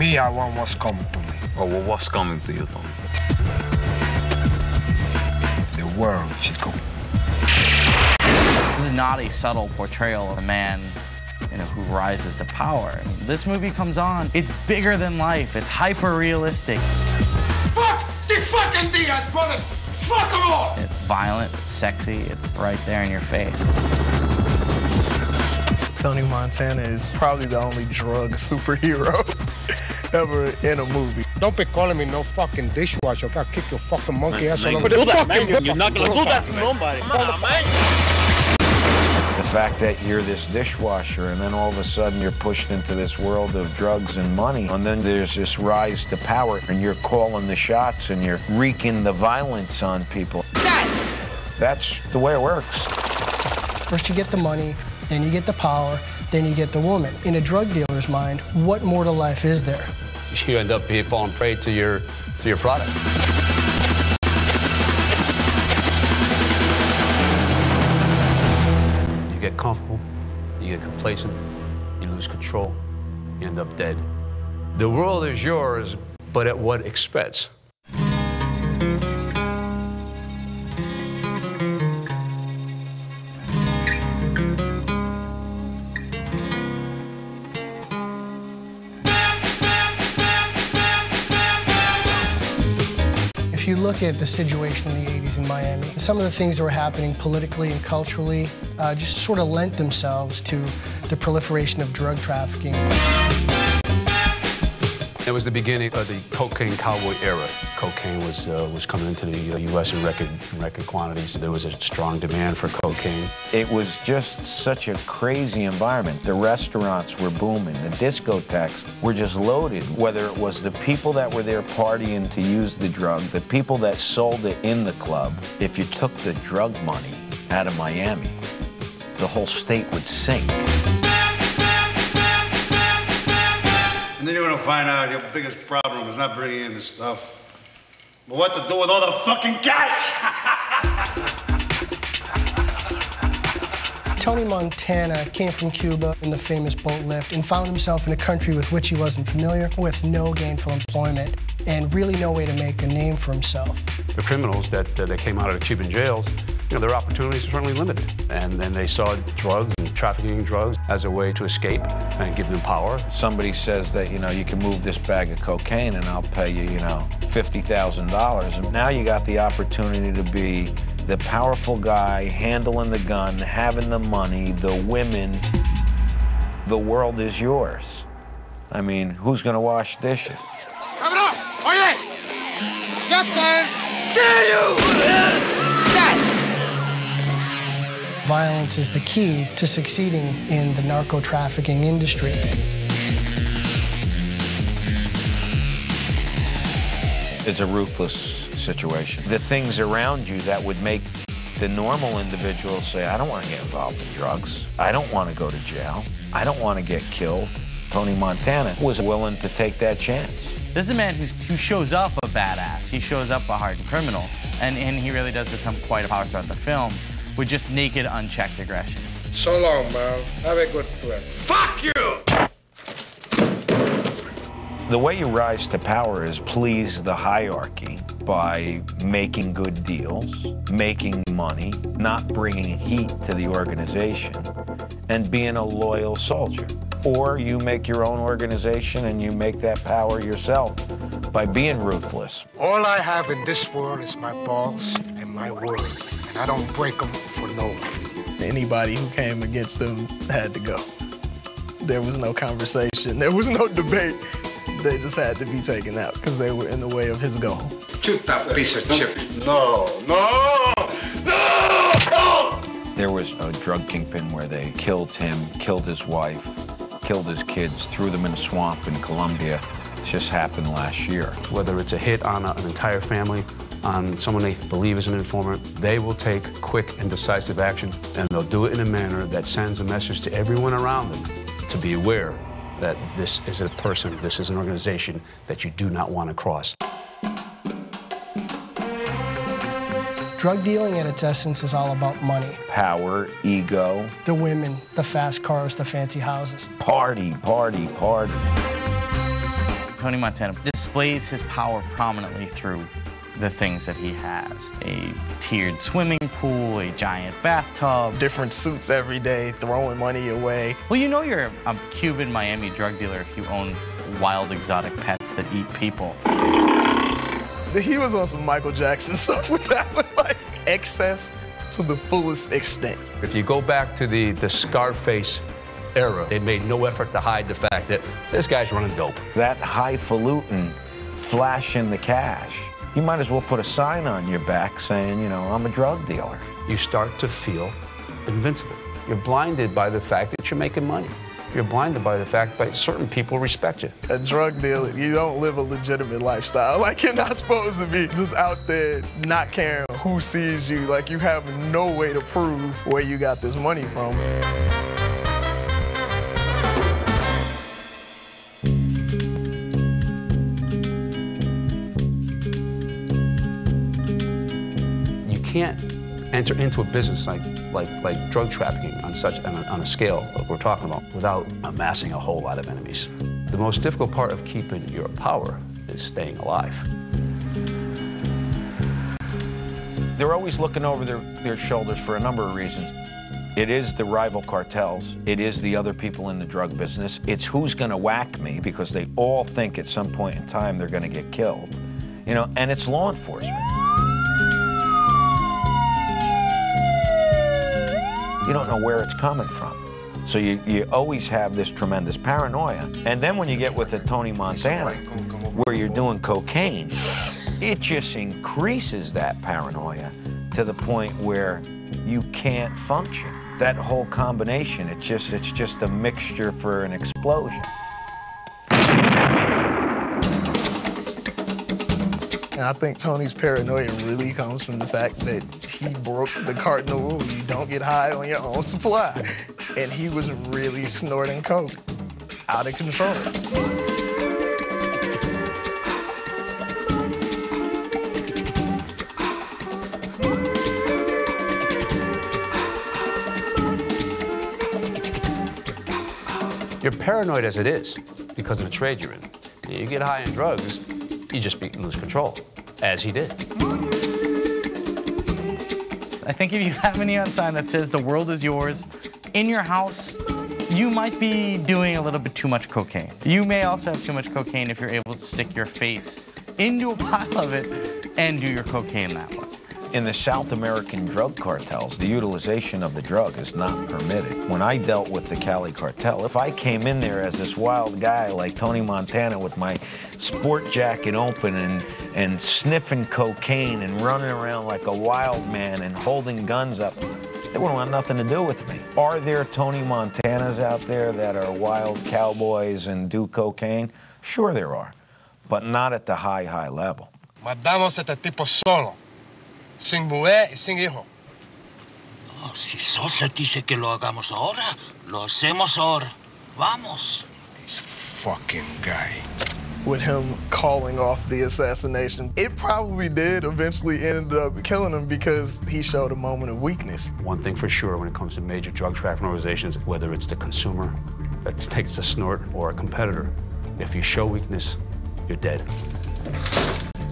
Me, I want what's coming to me. Oh, well, what's coming to you, Tony? The world, Chico. This is not a subtle portrayal of a man, who rises to power. I mean, this movie comes on, it's bigger than life, it's hyper-realistic. Fuck the fucking Diaz brothers! Fuck them all! It's violent, it's sexy, it's right there in your face. Tony Montana is probably the only drug superhero ever in a movie. Don't be calling me no fucking dishwasher. I'll kick your fucking monkey ass all over do that, man. You're not gonna do that to nobody. Come on, man. The fact that you're this dishwasher and then all of a sudden you're pushed into this world of drugs and money, and then there's this rise to power and you're calling the shots and you're wreaking the violence on people. That's the way it works. First you get the money, then you get the power, then you get the woman. In a drug dealer's mind, what more to life is there? You end up falling prey to your product. You get comfortable, you get complacent, you lose control, you end up dead. The world is yours, but at what expense? If you look at the situation in the 80s in Miami, some of the things that were happening politically and culturally just sort of lent themselves to the proliferation of drug trafficking. It was the beginning of the cocaine cowboy era. Cocaine was coming into the U.S. in record quantities. There was a strong demand for cocaine. It was just such a crazy environment. The restaurants were booming. The discotheques were just loaded. Whether it was the people that were there partying to use the drug, the people that sold it in the club. If you took the drug money out of Miami, the whole state would sink. And then you're gonna find out your biggest problem is not bringing in the stuff, but what to do with all the fucking cash! Tony Montana came from Cuba in the famous boat lift and found himself in a country with which he wasn't familiar, with no gainful employment and really no way to make a name for himself. The criminals that came out of the Cuban jails, their opportunities were certainly limited. And then they saw drugs and trafficking drugs as a way to escape and give them power. Somebody says that, you can move this bag of cocaine and I'll pay you, $50,000. And now you got the opportunity to be the powerful guy, handling the gun, having the money, the women. The world is yours. I mean, who's gonna wash dishes? Come on! Oye! Get there! Dare you! Violence is the key to succeeding in the narco-trafficking industry. It's a ruthless situation. The things around you that would make the normal individual say, I don't want to get involved in drugs. I don't want to go to jail. I don't want to get killed. Tony Montana was willing to take that chance. This is a man who shows up a badass. He shows up a hardened criminal. And he really does become quite a power throughout the film with just naked, unchecked aggression. So long, man. Have a good trip. Fuck you! The way you rise to power is please the hierarchy by making good deals, making money, not bringing heat to the organization, and being a loyal soldier. Or you make your own organization and you make that power yourself by being ruthless. All I have in this world is my balls and my word, and I don't break them for no one. Anybody who came against them had to go. There was no conversation. There was no debate. They just had to be taken out because they were in the way of his goal. Shoot that piece of chip. No! There was a drug kingpin where they killed him, killed his wife, killed his kids, threw them in a swamp in Colombia. It just happened last year. Whether it's a hit on an entire family, on someone they believe is an informant, they will take quick and decisive action, and they'll do it in a manner that sends a message to everyone around them to be aware that this is a person, this is an organization that you do not want to cross. Drug dealing at its essence is all about money. Power, ego. The women, the fast cars, the fancy houses. Party, party, party. Tony Montana displays his power prominently through the things that he has. A tiered swimming pool, a giant bathtub. Different suits every day, throwing money away. Well, you know you're a Cuban Miami drug dealer if you own wild exotic pets that eat people. He was on some Michael Jackson stuff with that one, like excess to the fullest extent. If you go back to the Scarface era, they made no effort to hide the fact that this guy's running dope. That highfalutin flashing the cash. You might as well put a sign on your back saying, you know, I'm a drug dealer. You start to feel invincible. You're blinded by the fact that you're making money. You're blinded by the fact that certain people respect you. A drug dealer, you don't live a legitimate lifestyle. Like, you're not supposed to be just out there not caring who sees you. Like, you have no way to prove where you got this money from. Can't enter into a business like drug trafficking on a scale that we're talking about without amassing a whole lot of enemies. The most difficult part of keeping your power is staying alive. They're always looking over their shoulders for a number of reasons. It is the rival cartels. It is the other people in the drug business. It's who's going to whack me, because they all think at some point in time they're going to get killed. You know, and it's law enforcement. You don't know where it's coming from. So you always have this tremendous paranoia. And then when you get with a Tony Montana, where you're doing cocaine, it just increases that paranoia to the point where you can't function. That whole combination, it's just a mixture for an explosion. And I think Tony's paranoia really comes from the fact that he broke the cardinal rule. You don't get high on your own supply. And he was really snorting coke out of control. You're paranoid as it is because of the trade you're in. You get high on drugs, you just lose control, as he did. I think if you have a neon sign that says the world is yours in your house, you might be doing a little bit too much cocaine. You may also have too much cocaine if you're able to stick your face into a pile of it and do your cocaine that way. In the South American drug cartels, the utilization of the drug is not permitted. When I dealt with the Cali cartel, if I came in there as this wild guy like Tony Montana with my sport jacket open and sniffing cocaine and running around like a wild man and holding guns up, they wouldn't want nothing to do with me. Are there Tony Montanas out there that are wild cowboys and do cocaine? Sure there are, but not at the high level. Mandamos a este tipo solo. Sin mujer y sin hijo. No, si Sosa dice que lo hagamos ahora, lo hacemos ahora. Vamos. This fucking guy. With him calling off the assassination, it probably did eventually end up killing him because he showed a moment of weakness. One thing for sure when it comes to major drug trafficking organizations, whether it's the consumer that takes a snort or a competitor, if you show weakness, you're dead.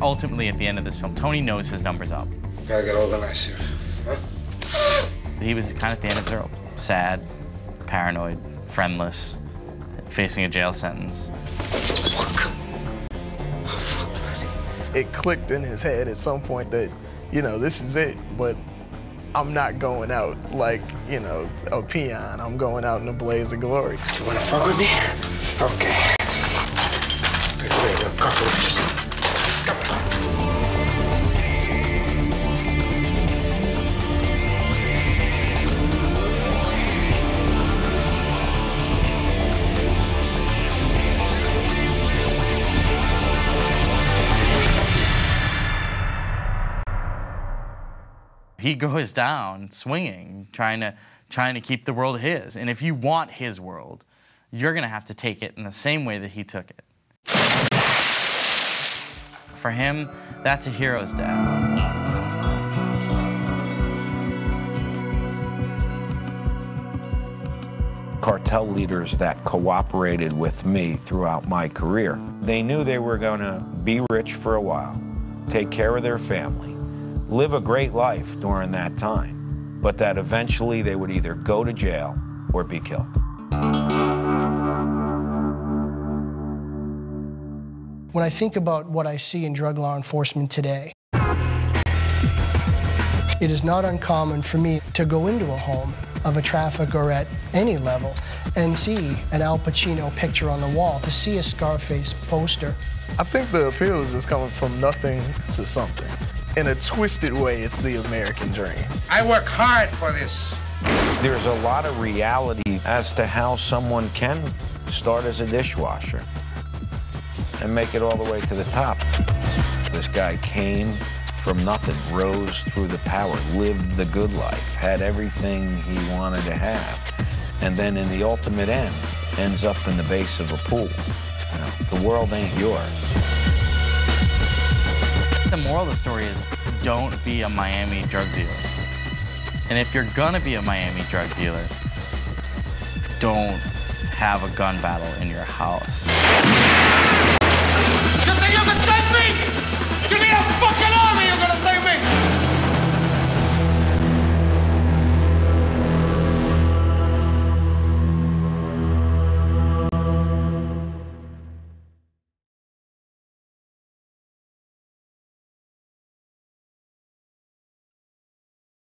Ultimately, at the end of this film, Tony knows his number's up. Gotta get organized here, huh? He was kind of at the end of the rope. Sad, paranoid, friendless, facing a jail sentence. It clicked in his head at some point that, you know, this is it, but I'm not going out like, you know, a peon. I'm going out in a blaze of glory. You wanna fuck with me? Okay. Wait, a couple of just... He goes down swinging, trying to keep the world his. And if you want his world, you're gonna have to take it in the same way that he took it. For him, that's a hero's death. cartel leaders that cooperated with me throughout my career. They knew they were going to be rich for a while, take care of their family, live a great life during that time, but that eventually they would either go to jail or be killed. When I think about what I see in drug law enforcement today, it is not uncommon for me to go into a home of a trafficker at any level and see an Al Pacino picture on the wall, to see a Scarface poster. I think the appeal is just coming from nothing to something. In a twisted way, it's the American dream. I work hard for this. There's a lot of reality as to how someone can start as a dishwasher and make it all the way to the top. This guy came from nothing, rose through the power, lived the good life, had everything he wanted to have, and then in the ultimate end, ends up in the base of a pool. You know, the world ain't yours. The moral of the story is, don't be a Miami drug dealer. And if you're gonna be a Miami drug dealer, don't have a gun battle in your house. ¡Yo te digo que